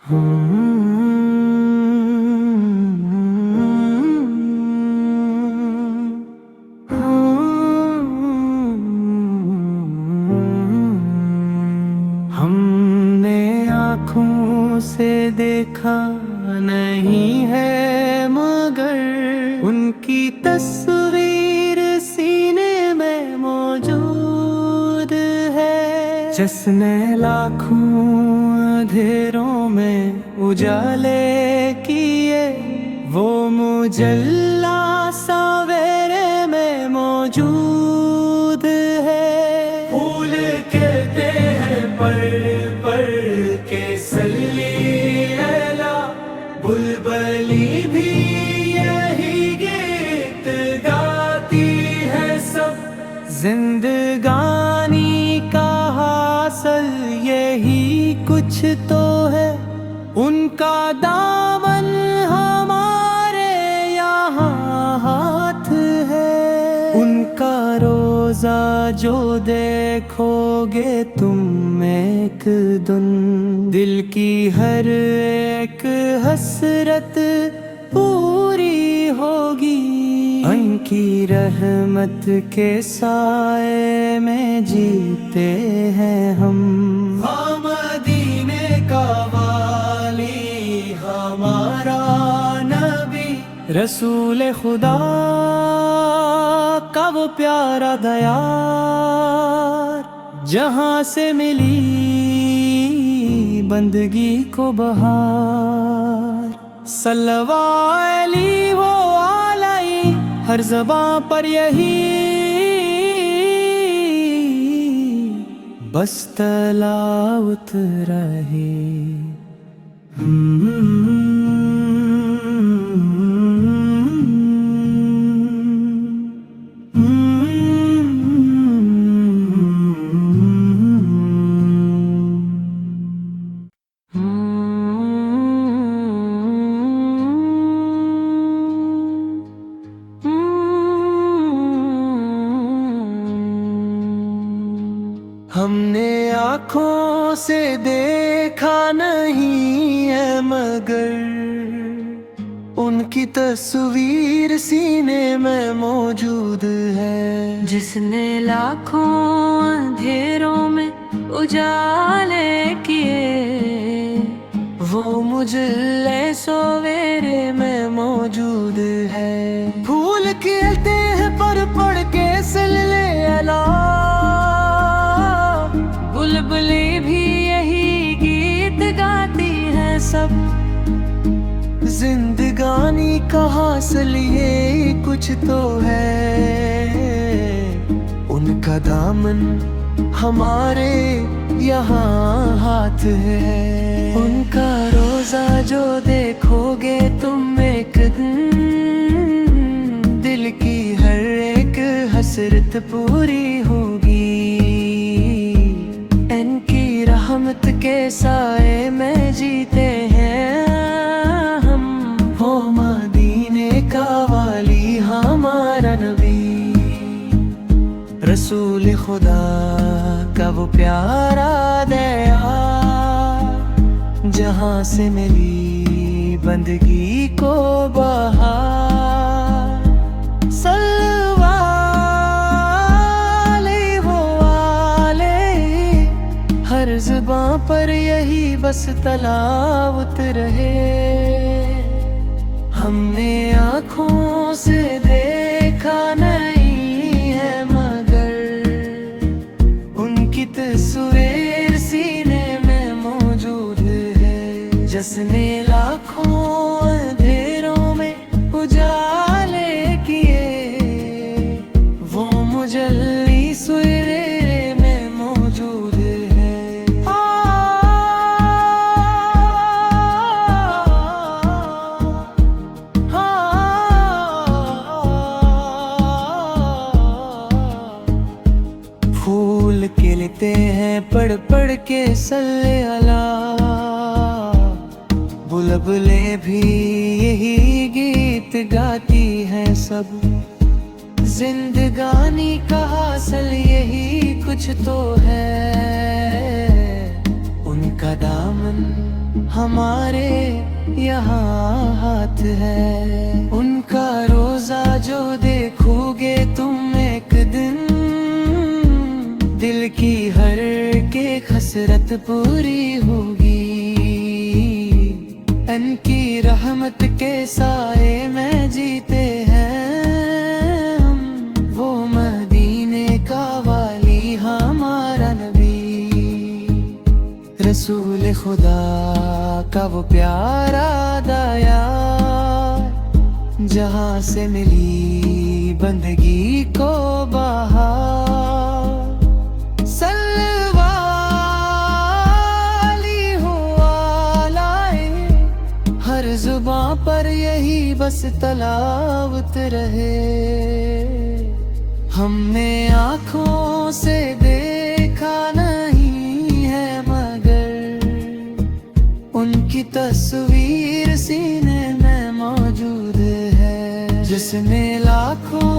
हमने आँखों से देखा नहीं है मगर उनकी तस्वीर सीने में मौजूद है। जिसने लाखों अंधेरों में उजाले किए वो मुजल्ला सवेरे में मौजूद है। फूल कहते हैं पर के सल्लीला, बुलबली भी यही गीत गाती है सब। जिंदगानी का हासिल यही कुछ तो है, उनका दामन हमारे यहाँ हाथ है। उनका रोजा जो देखोगे तुम एक दिन, दिल की हर एक हसरत पूरी होगी। उनकी रहमत के साए में जीते हैं हम। मदीने का वाली हमारा नबी, रसूल खुदा का वो प्यारा दयार, जहाँ से मिली बंदगी को बहार। सल्लल्लाहु अलैहि वो आलाई, हर ज़बां पर यही बस तलावत रहे। हमने आँखों से देखा नहीं है मगर उनकी तस्वीर सीने में मौजूद है। जिसने लाखों अंधेरों में उजाले किए वो मुझे सवेरे में मौजूद है। फूल खिलते हैं पर पढ़ के सल्ले अला, बुलबुलें भी यही गीत गाती हैं सब। जिंदगानी का हासिल ये कुछ तो है, उनका दामन हमारे यहाँ हाथ है। उनका रोजा जो देखोगे तुम एक दिन, दिल की हर एक हसरत पूरी होगी। रहमत के साए में जीते हैं हम। वो मदीने का वाली हमारा नबी, रसूल खुदा का वो प्यारा दया, जहाँ से मिली बंदगी को बहार। हर ज़बां पर यही बस तलावत रहे। हमने आँखों से देखा नहीं है मगर उनकी तस्वीर सीने में मौजूद है। जिसने लाखों अंधेरों में उजाले किए वो मुजल्ली सवेरे में मौजूद है। फूल खिलते हैं पढ़ के सल्ले अला, बुलबुलें भी यही गीत गाती हैं सब। जिंदगानी का हासिल यही कुछ तो है, उनका उनका दामन हमारे यहाँ हाथ है। उनका रोजा जो देखोगे तुम एक दिन, दिल की हर एक हसरत पूरी होगी। उनकी रहमत के साए में जीते हैं हम, वो मदीने का वाली हमारा नबी। रसूल खुदा का वो प्यारा दाया, जहाँ से मिली बंदगी को बहार। सल्लल्लाहु हो आलाए, हर जुबां पर यही बस तलावत रहे। हमने आँखों से देखा नहीं है मगर उनकी तस्वीर सीने में मौजूद है। जिसने लाखों